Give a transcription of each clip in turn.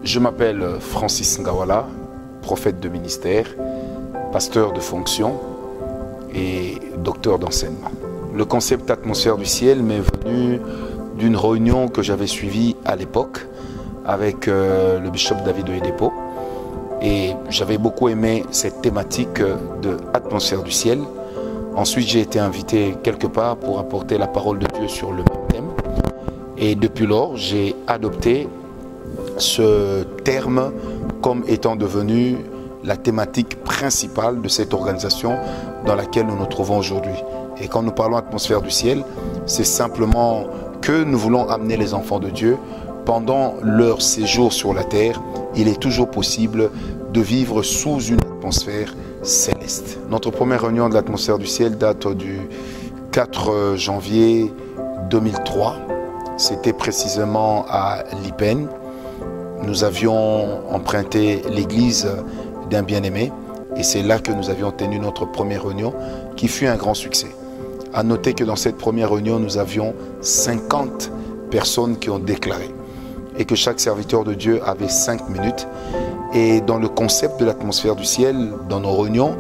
Je m'appelle Francis Ngawala, prophète de ministère, pasteur de fonction et docteur d'enseignement. Le concept atmosphère du ciel m'est venu d'une réunion que j'avais suivie à l'époque avec le bishop David Oyedepo. Et j'avais beaucoup aimé cette thématique de atmosphère du ciel. Ensuite, j'ai été invité quelque part pour apporter la parole de Dieu sur le même thème. Et depuis lors, j'ai adopté ce terme comme étant devenu la thématique principale de cette organisation dans laquelle nous nous trouvons aujourd'hui. Et quand nous parlons atmosphère du ciel, c'est simplement que nous voulons amener les enfants de Dieu pendant leur séjour sur la terre. Il est toujours possible de vivre sous une atmosphère céleste. Notre première réunion de l'atmosphère du ciel date du 4 janvier 2003. C'était précisément à Lipen. Nous avions emprunté l'église d'un bien-aimé et c'est là que nous avions tenu notre première réunion qui fut un grand succès. À noter que dans cette première réunion, nous avions 50 personnes qui ont déclaré et que chaque serviteur de Dieu avait 5 minutes. Et dans le concept de l'atmosphère du ciel, dans nos réunions,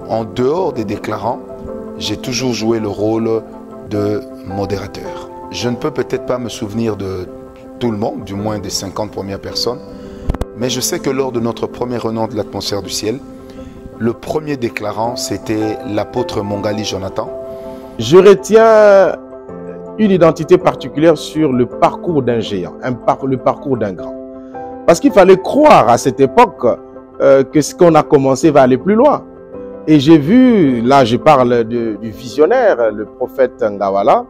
en dehors des déclarants, j'ai toujours joué le rôle de modérateur. Je ne peux peut-être pas me souvenir de tout le monde, du moins des 50 premières personnes, mais je sais que lors de notre première réunion de l'atmosphère du ciel, le premier déclarant, c'était l'apôtre Mongali Jonathan. Je retiens une identité particulière sur le parcours d'un géant, le parcours d'un grand. Parce qu'il fallait croire à cette époque que ce qu'on a commencé va aller plus loin. Et j'ai vu, là je parle du visionnaire, le prophète Ngawala,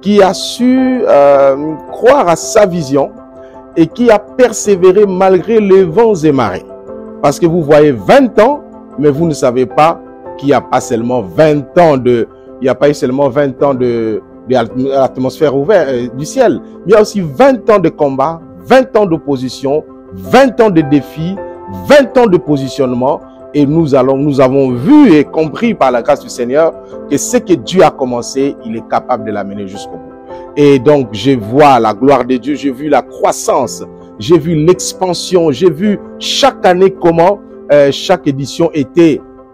qui a su croire à sa vision et qui a persévéré malgré les vents et marées. Parce que vous voyez 20 ans, mais vous ne savez pas qu'il n'y a pas seulement 20 ans de... Il n'y a pas eu seulement 20 ans de l'atmosphère ouverte du ciel. Il y a aussi 20 ans de combat, 20 ans d'opposition, 20 ans de défis, 20 ans de positionnement. Et nous avons vu et compris par la grâce du Seigneur que ce que Dieu a commencé, il est capable de l'amener jusqu'au bout. Et donc, je vois la gloire de Dieu, j'ai vu la croissance, j'ai vu l'expansion, j'ai vu chaque année comment chaque édition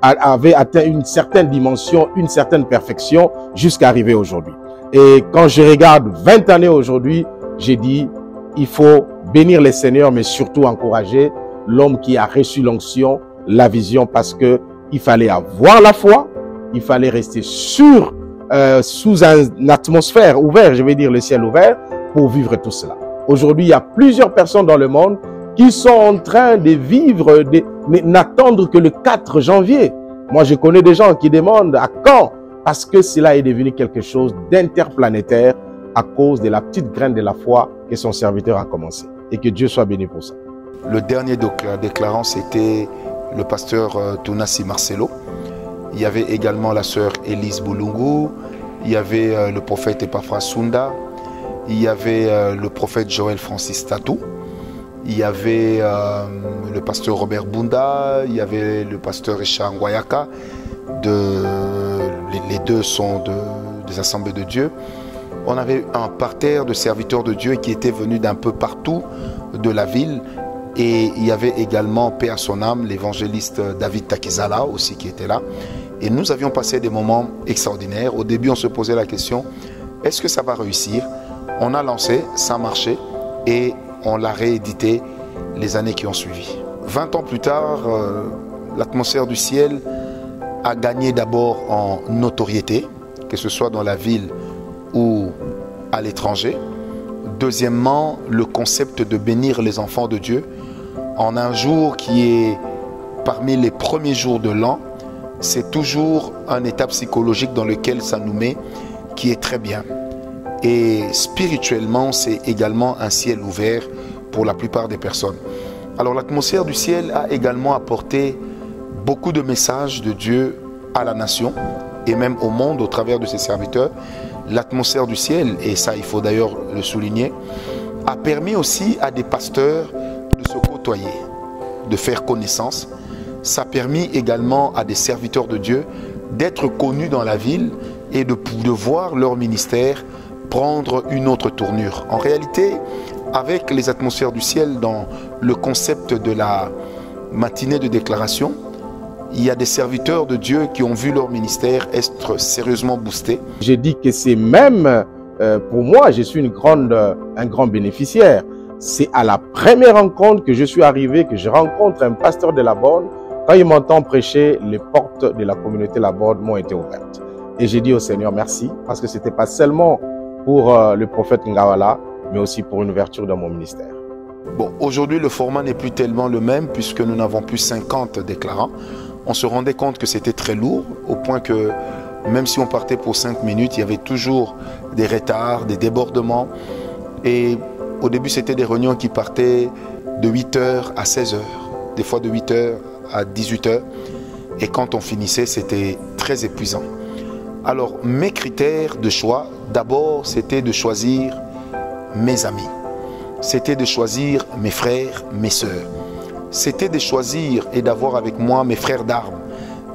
avait atteint une certaine dimension, une certaine perfection jusqu'à arriver aujourd'hui. Et quand je regarde 20 années aujourd'hui, j'ai dit, il faut bénir les seigneurs, mais surtout encourager l'homme qui a reçu l'onction, la vision, parce que il fallait avoir la foi, il fallait rester sous une atmosphère ouverte, je vais dire le ciel ouvert, pour vivre tout cela. Aujourd'hui, il y a plusieurs personnes dans le monde qui sont en train de vivre, n'attendre que le 4 janvier. Moi, je connais des gens qui demandent à quand, parce que cela est devenu quelque chose d'interplanétaire à cause de la petite graine de la foi que son serviteur a commencé. Et que Dieu soit béni pour ça. Le dernier déclarant, c'était le pasteur Tounassi Marcelo. Il y avait également la sœur Élise Boulungu. Il y avait le prophète Epaphras Sunda. Il y avait le prophète Joël Francis Tatou. Il y avait le pasteur Robert Bunda. Il y avait le pasteur Richard Ngoyaka. Les deux sont des assemblées de Dieu. On avait un parterre de serviteurs de Dieu qui étaient venus d'un peu partout de la ville. Et il y avait également, paix à son âme, l'évangéliste David Takizala aussi qui était là. Et nous avions passé des moments extraordinaires. Au début, on se posait la question, est-ce que ça va réussir? On a lancé, ça marchait et on l'a réédité les années qui ont suivi. 20 ans plus tard, l'atmosphère du ciel a gagné d'abord en notoriété, que ce soit dans la ville ou à l'étranger. Deuxièmement, le concept de bénir les enfants de Dieu en un jour qui est parmi les premiers jours de l'an, c'est toujours un état psychologique dans lequel ça nous met qui est très bien. Et spirituellement, c'est également un ciel ouvert pour la plupart des personnes. Alors l'atmosphère du ciel a également apporté beaucoup de messages de Dieu à la nation et même au monde au travers de ses serviteurs. L'atmosphère du ciel, et ça il faut d'ailleurs le souligner, a permis aussi à des pasteurs de se côtoyer, de faire connaissance. Ça a permis également à des serviteurs de Dieu d'être connus dans la ville et de voir leur ministère prendre une autre tournure. En réalité, avec les atmosphères du ciel, dans le concept de la matinée de déclaration, il y a des serviteurs de Dieu qui ont vu leur ministère être sérieusement boosté. J'ai dit que c'est même, pour moi, je suis un grand bénéficiaire. C'est à la première rencontre que je suis arrivé, que je rencontre un pasteur de la Borne. Quand il m'entend prêcher, les portes de la communauté La Borne m'ont été ouvertes. Et j'ai dit au Seigneur merci, parce que ce n'était pas seulement pour le prophète Ngawala, mais aussi pour une ouverture dans mon ministère. Bon, aujourd'hui, le format n'est plus tellement le même, puisque nous n'avons plus 50 déclarants. On se rendait compte que c'était très lourd, au point que même si on partait pour 5 minutes, il y avait toujours des retards, des débordements. Et au début, c'était des réunions qui partaient de 8h à 16h, des fois de 8h à 18h. Et quand on finissait, c'était très épuisant. Alors, mes critères de choix, d'abord, c'était de choisir mes amis. C'était de choisir mes frères, mes sœurs. C'était de choisir et d'avoir avec moi mes frères d'armes.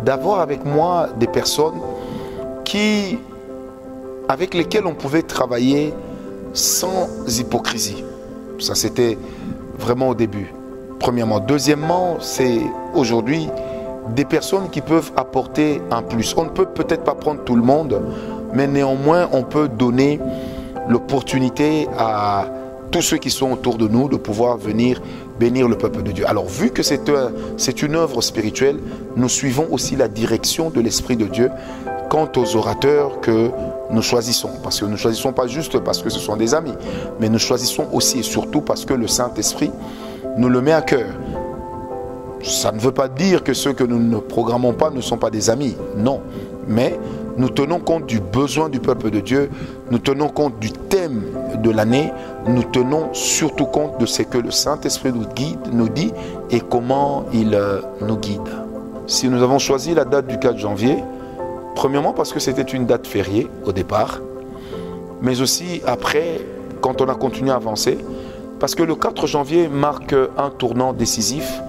D'avoir avec moi des personnes avec lesquelles on pouvait travailler sans hypocrisie. Ça, c'était vraiment au début, premièrement. Deuxièmement, c'est aujourd'hui des personnes qui peuvent apporter un plus. On ne peut peut-être pas prendre tout le monde, mais néanmoins, on peut donner l'opportunité à tous ceux qui sont autour de nous de pouvoir venir bénir le peuple de Dieu. Alors, vu que c'est une œuvre spirituelle, nous suivons aussi la direction de l'Esprit de Dieu quant aux orateurs que nous choisissons. Parce que nous ne choisissons pas juste parce que ce sont des amis, mais nous choisissons aussi et surtout parce que le Saint-Esprit nous le met à cœur. Ça ne veut pas dire que ceux que nous ne programmons pas ne sont pas des amis, non. Mais nous tenons compte du besoin du peuple de Dieu, nous tenons compte du thème de l'année, nous tenons surtout compte de ce que le Saint-Esprit nous dit et comment il nous guide. Si nous avons choisi la date du 4 janvier, premièrement parce que c'était une date fériée au départ, mais aussi après, quand on a continué à avancer, parce que le 4 janvier marque un tournant décisif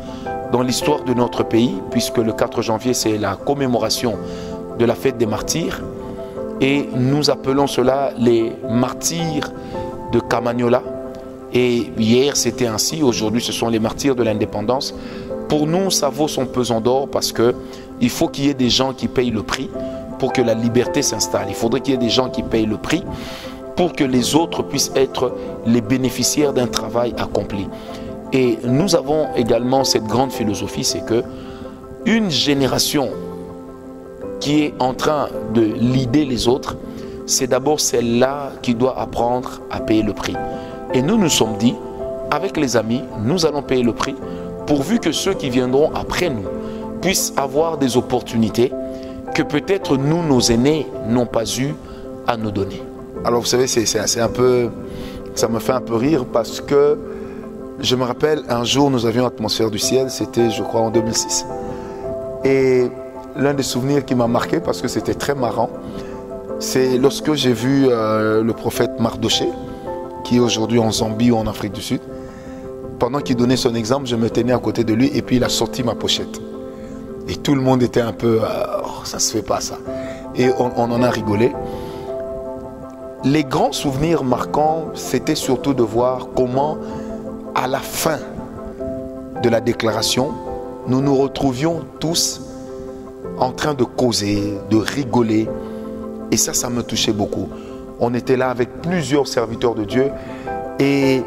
dans l'histoire de notre pays, puisque le 4 janvier, c'est la commémoration de la fête des martyrs, et nous appelons cela les martyrs de Camagnola. Et hier, c'était ainsi, aujourd'hui, ce sont les martyrs de l'indépendance. Pour nous, ça vaut son pesant d'or parce qu'il faut qu'il y ait des gens qui payent le prix pour que la liberté s'installe. Il faudrait qu'il y ait des gens qui payent le prix pour que les autres puissent être les bénéficiaires d'un travail accompli. Et nous avons également cette grande philosophie, c'est que une génération qui est en train de leader les autres, c'est d'abord celle-là qui doit apprendre à payer le prix. Et nous nous sommes dit, avec les amis, nous allons payer le prix, pourvu que ceux qui viendront après nous puissent avoir des opportunités que peut-être nous, nos aînés, n'ont pas eu à nous donner. Alors vous savez, c'est un peu, ça me fait un peu rire parce que je me rappelle, un jour, nous avions l'atmosphère du ciel, c'était, je crois, en 2006. Et l'un des souvenirs qui m'a marqué, parce que c'était très marrant, c'est lorsque j'ai vu le prophète Mardoché, qui est aujourd'hui en Zambie ou en Afrique du Sud. Pendant qu'il donnait son exemple, je me tenais à côté de lui et puis il a sorti ma pochette. Et tout le monde était un peu, oh, ça se fait pas ça. Et on en a rigolé. Les grands souvenirs marquants, c'était surtout de voir comment, à la fin de la déclaration, nous nous retrouvions tous en train de causer, de rigoler. Et ça me touchait beaucoup. On était là avec plusieurs serviteurs de Dieu et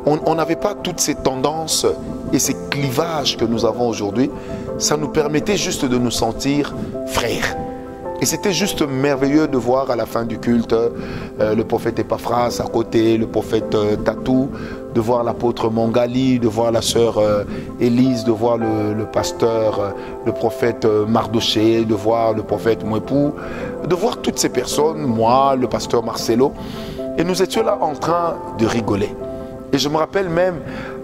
on n'avait pas toutes ces tendances et ces clivages que nous avons aujourd'hui. Ça nous permettait juste de nous sentir frères. Et c'était juste merveilleux de voir à la fin du culte le prophète Epaphras à côté, le prophète Tatou, de voir l'apôtre Mongali, de voir la sœur Élise, de voir le pasteur, le prophète Mardoché, de voir le prophète Mouepou, de voir toutes ces personnes, moi, le pasteur Marcelo. Et nous étions là en train de rigoler. Et je me rappelle même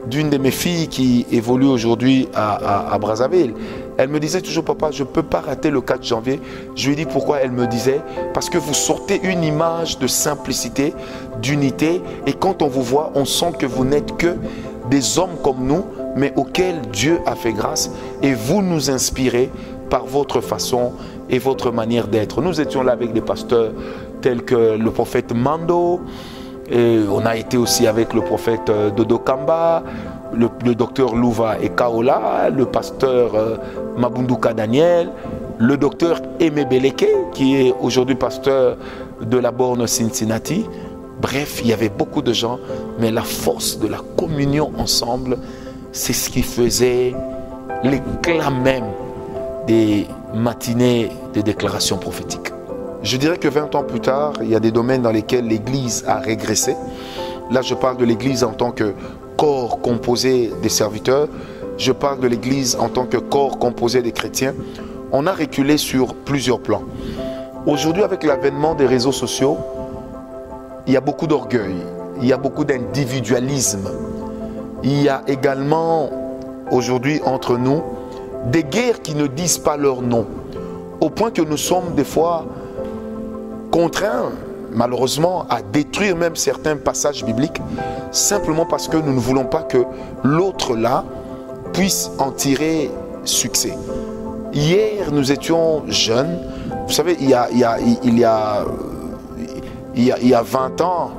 d'une de mes filles qui évolue aujourd'hui à Brazzaville. Elle me disait toujours, papa, je ne peux pas rater le 4 janvier. Je lui ai dit pourquoi. Elle me disait, parce que vous sortez une image de simplicité, d'unité. Et quand on vous voit, on sent que vous n'êtes que des hommes comme nous, mais auxquels Dieu a fait grâce. Et vous nous inspirez par votre façon et votre manière d'être. Nous étions là avec des pasteurs tels que le prophète Mando, Et on a été aussi avec le prophète Dodo Kamba, le docteur Louva et Kaola, le pasteur Mabunduka Daniel, le docteur Aimé Beleke, qui est aujourd'hui pasteur de la borne Cincinnati. Bref, il y avait beaucoup de gens, mais la force de la communion ensemble, c'est ce qui faisait l'éclat même des matinées de déclarations prophétiques. Je dirais que 20 ans plus tard, il y a des domaines dans lesquels l'Église a régressé. Là, je parle de l'Église en tant que corps composé des serviteurs. Je parle de l'Église en tant que corps composé des chrétiens. On a reculé sur plusieurs plans. Aujourd'hui, avec l'avènement des réseaux sociaux, il y a beaucoup d'orgueil, il y a beaucoup d'individualisme. Il y a également, aujourd'hui, entre nous, des guerres qui ne disent pas leur nom. Au point que nous sommes des fois contraints, malheureusement, à détruire même certains passages bibliques, simplement parce que nous ne voulons pas que l'autre là puisse en tirer succès. Hier, nous étions jeunes. Vous savez, il y a 20 ans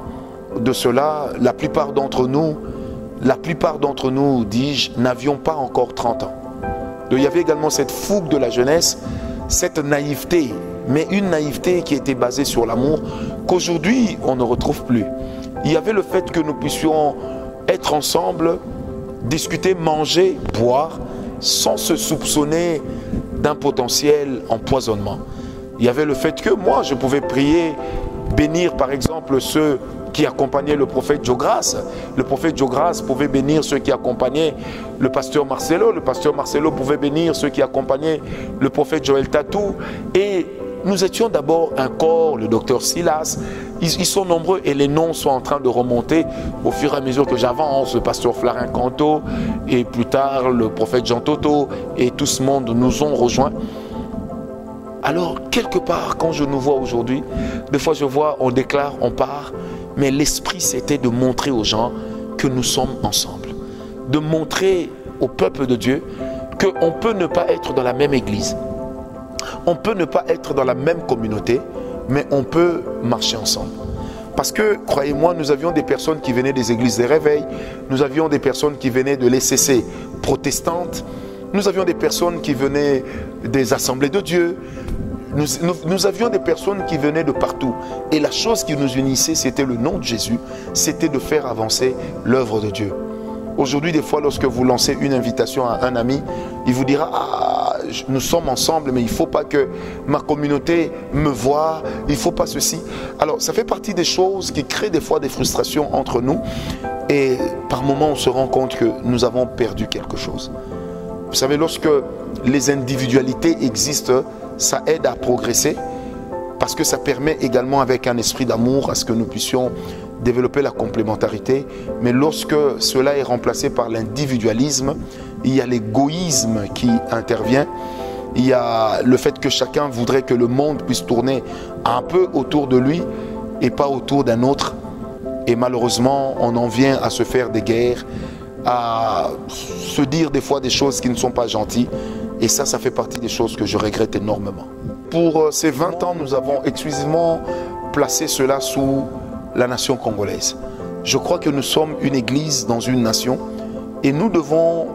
de cela, la plupart d'entre nous, dis-je, n'avions pas encore 30 ans. Donc, il y avait également cette fougue de la jeunesse, cette naïveté, mais une naïveté qui était basée sur l'amour, qu'aujourd'hui, on ne retrouve plus. Il y avait le fait que nous puissions être ensemble, discuter, manger, boire, sans se soupçonner d'un potentiel empoisonnement. Il y avait le fait que moi, je pouvais prier, bénir par exemple ceux qui accompagnaient le prophète Jogras. Le prophète Jogras pouvait bénir ceux qui accompagnaient le pasteur Marcelo. Le pasteur Marcelo pouvait bénir ceux qui accompagnaient le prophète Joël Tatou. Et nous étions d'abord un corps, le docteur Silas. Ils sont nombreux et les noms sont en train de remonter au fur et à mesure que j'avance. Le pasteur Flarin Canto et plus tard le prophète Jean Toto et tout ce monde nous ont rejoints. Alors, quelque part, quand je nous vois aujourd'hui, des fois je vois, on déclare, on part, mais l'esprit c'était de montrer aux gens que nous sommes ensemble. De montrer au peuple de Dieu qu'on peut ne pas être dans la même église. On peut ne pas être dans la même communauté, mais on peut marcher ensemble. Parce que, croyez-moi, nous avions des personnes qui venaient des églises des réveils, nous avions des personnes qui venaient de l'ECC protestante, nous avions des personnes qui venaient des assemblées de Dieu, nous avions des personnes qui venaient de partout. Et la chose qui nous unissait, c'était le nom de Jésus, c'était de faire avancer l'œuvre de Dieu. Aujourd'hui, des fois, lorsque vous lancez une invitation à un ami, il vous dira « Ah, nous sommes ensemble, mais il ne faut pas que ma communauté me voie, il ne faut pas ceci. » Alors, ça fait partie des choses qui créent des fois des frustrations entre nous. Et par moments, on se rend compte que nous avons perdu quelque chose. Vous savez, lorsque les individualités existent, ça aide à progresser parce que ça permet également avec un esprit d'amour à ce que nous puissions développer la complémentarité. Mais lorsque cela est remplacé par l'individualisme, il y a l'égoïsme qui intervient. Il y a le fait que chacun voudrait que le monde puisse tourner un peu autour de lui et pas autour d'un autre. Et malheureusement, on en vient à se faire des guerres, à se dire des fois des choses qui ne sont pas gentilles. Et ça fait partie des choses que je regrette énormément. Pour ces 20 ans, nous avons exclusivement placé cela sous la nation congolaise. Je crois que nous sommes une église dans une nation et nous devons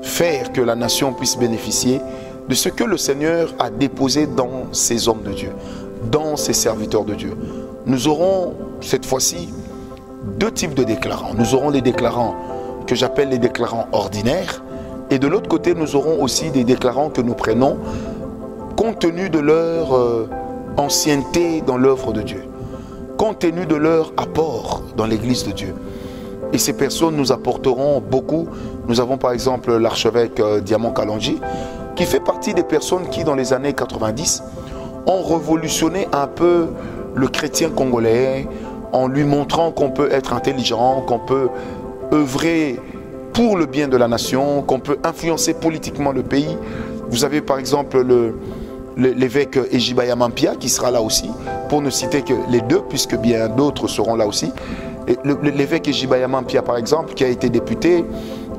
faire que la nation puisse bénéficier de ce que le Seigneur a déposé dans ces hommes de Dieu, dans ces serviteurs de Dieu. Nous aurons cette fois-ci deux types de déclarants. Nous aurons les déclarants que j'appelle les déclarants ordinaires. Et de l'autre côté, nous aurons aussi des déclarants que nous prenons compte tenu de leur ancienneté dans l'œuvre de Dieu, compte tenu de leur apport dans l'église de Dieu. Et ces personnes nous apporteront beaucoup. Nous avons par exemple l'archevêque Diamant Kalonji, qui fait partie des personnes qui, dans les années 90, ont révolutionné un peu le chrétien congolais en lui montrant qu'on peut être intelligent, qu'on peut œuvrer pour le bien de la nation, qu'on peut influencer politiquement le pays. Vous avez par exemple l'évêque Ejibaya Mampia qui sera là aussi, pour ne citer que les deux, puisque bien d'autres seront là aussi. L'évêque Ejibaya Mampia par exemple, qui a été député,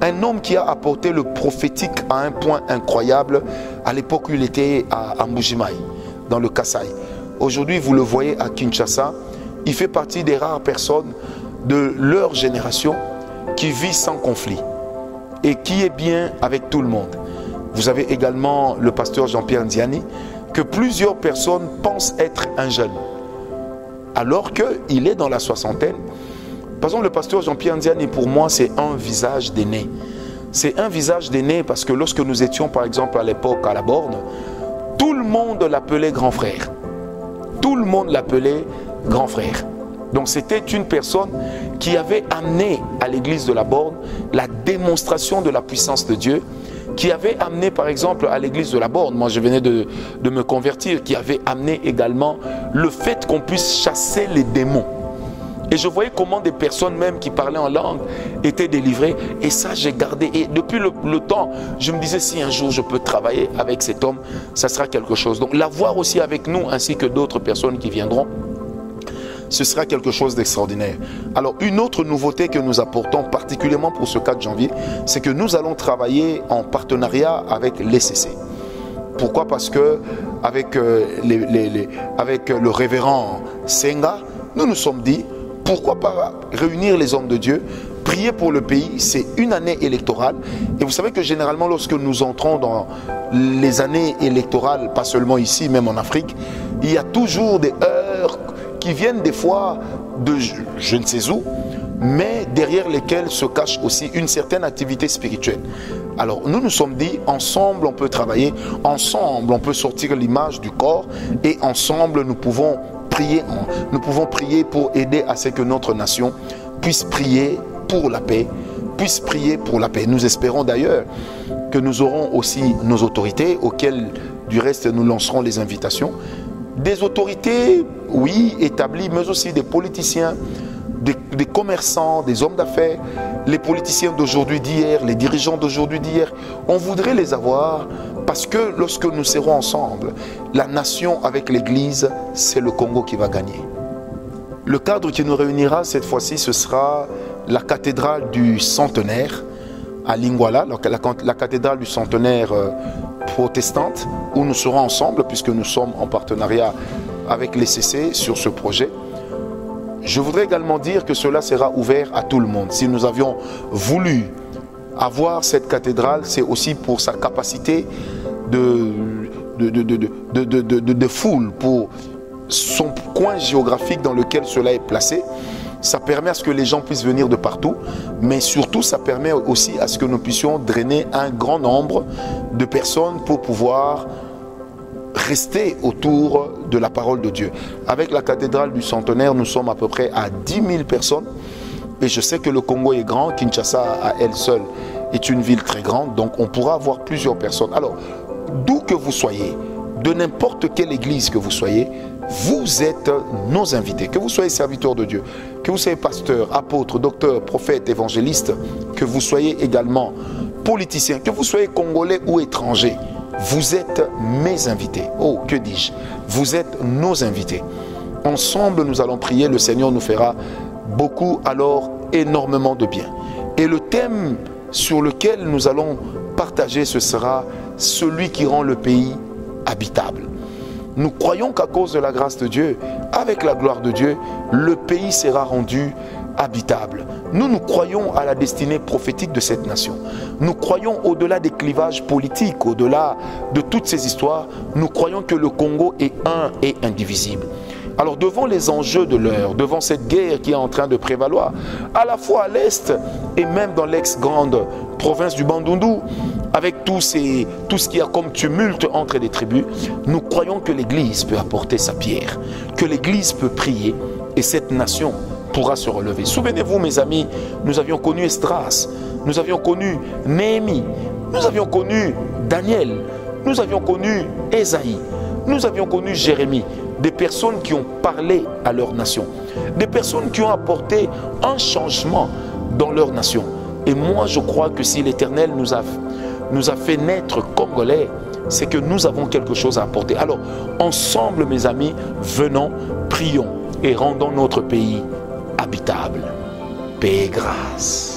un homme qui a apporté le prophétique à un point incroyable à l'époque où il était à Mbujimaï, dans le Kasaï. Aujourd'hui, vous le voyez à Kinshasa, il fait partie des rares personnes de leur génération qui vit sans conflit et qui est bien avec tout le monde. Vous avez également le pasteur Jean-Pierre Ndiani, que plusieurs personnes pensent être un jeune, alors qu'il est dans la soixantaine. Par exemple, le pasteur Jean-Pierre Ndiani, pour moi, c'est un visage d'aîné. C'est un visage d'aîné parce que lorsque nous étions, par exemple, à l'époque à la Borne, tout le monde l'appelait grand frère. Tout le monde l'appelait grand frère. Donc c'était une personne qui avait amené à l'église de la Borne la démonstration de la puissance de Dieu, qui avait amené par exemple à l'église de la Borne, moi je venais de me convertir, qui avait amené également le fait qu'on puisse chasser les démons. Et je voyais comment des personnes même qui parlaient en langue étaient délivrées. Et ça, j'ai gardé. Et depuis le temps, je me disais, si un jour je peux travailler avec cet homme, ça sera quelque chose. Donc l'avoir aussi avec nous, ainsi que d'autres personnes qui viendront, ce sera quelque chose d'extraordinaire. Alors une autre nouveauté que nous apportons, particulièrement pour ce 4 janvier, c'est que nous allons travailler en partenariat avec l'ECC. Pourquoi? Parce que avec le révérend Senga, nous nous sommes dit, pourquoi pas réunir les hommes de Dieu, prier pour le pays. C'est une année électorale. Et vous savez que généralement, lorsque nous entrons dans les années électorales, pas seulement ici, même en Afrique, il y a toujours des heures qui viennent des fois de je ne sais où, mais derrière lesquelles se cache aussi une certaine activité spirituelle. Alors nous nous sommes dit, ensemble on peut travailler, ensemble on peut sortir l'image du corps, et ensemble nous pouvons prier pour aider à ce que notre nation puisse prier pour la paix, puisse prier pour la paix. Nous espérons d'ailleurs que nous aurons aussi nos autorités, auxquelles du reste nous lancerons les invitations. Des autorités, oui, établies, mais aussi des politiciens, des commerçants, des hommes d'affaires, les politiciens d'aujourd'hui, d'hier, les dirigeants d'aujourd'hui, d'hier. On voudrait les avoir parce que lorsque nous serons ensemble, la nation avec l'Église, c'est le Congo qui va gagner. Le cadre qui nous réunira cette fois-ci, ce sera la cathédrale du centenaire à Lingwala, la cathédrale du centenaire protestante, où nous serons ensemble puisque nous sommes en partenariat avec l'ECC sur ce projet. Je voudrais également dire que cela sera ouvert à tout le monde. Si nous avions voulu avoir cette cathédrale, c'est aussi pour sa capacité de foule, pour son coin géographique dans lequel cela est placé. Ça permet à ce que les gens puissent venir de partout, mais surtout ça permet aussi à ce que nous puissions drainer un grand nombre de personnes pour pouvoir rester autour de la parole de Dieu. Avec la cathédrale du centenaire, nous sommes à peu près à 10 000 personnes. Et je sais que le Congo est grand, Kinshasa à elle seule est une ville très grande, donc on pourra avoir plusieurs personnes. Alors, d'où que vous soyez, de n'importe quelle église que vous soyez, vous êtes nos invités. Que vous soyez serviteur de Dieu, que vous soyez pasteur, apôtre, docteur, prophète, évangéliste, que vous soyez également politicien, que vous soyez congolais ou étranger, vous êtes mes invités. Oh, que dis-je? Vous êtes nos invités. Ensemble, nous allons prier. Le Seigneur nous fera beaucoup, alors énormément de bien. Et le thème sur lequel nous allons partager, ce sera celui qui rend le pays habitable. Nous croyons qu'à cause de la grâce de Dieu, avec la gloire de Dieu, le pays sera rendu habitable. Nous croyons à la destinée prophétique de cette nation. Nous croyons au-delà des clivages politiques, au-delà de toutes ces histoires, nous croyons que le Congo est un et indivisible. Alors devant les enjeux de l'heure, devant cette guerre qui est en train de prévaloir, à la fois à l'Est et même dans l'ex-grande province du Bandundu, avec tout ce qu'il y a comme tumulte entre les tribus, nous croyons que l'Église peut apporter sa pierre, que l'Église peut prier et cette nation pourra se relever. Souvenez-vous, mes amis, nous avions connu Esdras, nous avions connu Néhémie, nous avions connu Daniel, nous avions connu Ésaïe, nous avions connu Jérémie, des personnes qui ont parlé à leur nation, des personnes qui ont apporté un changement dans leur nation. Et moi, je crois que si l'Éternel nous a fait naître Congolais, c'est que nous avons quelque chose à apporter. Alors, ensemble, mes amis, venons, prions et rendons notre pays habitable. Paix et grâce.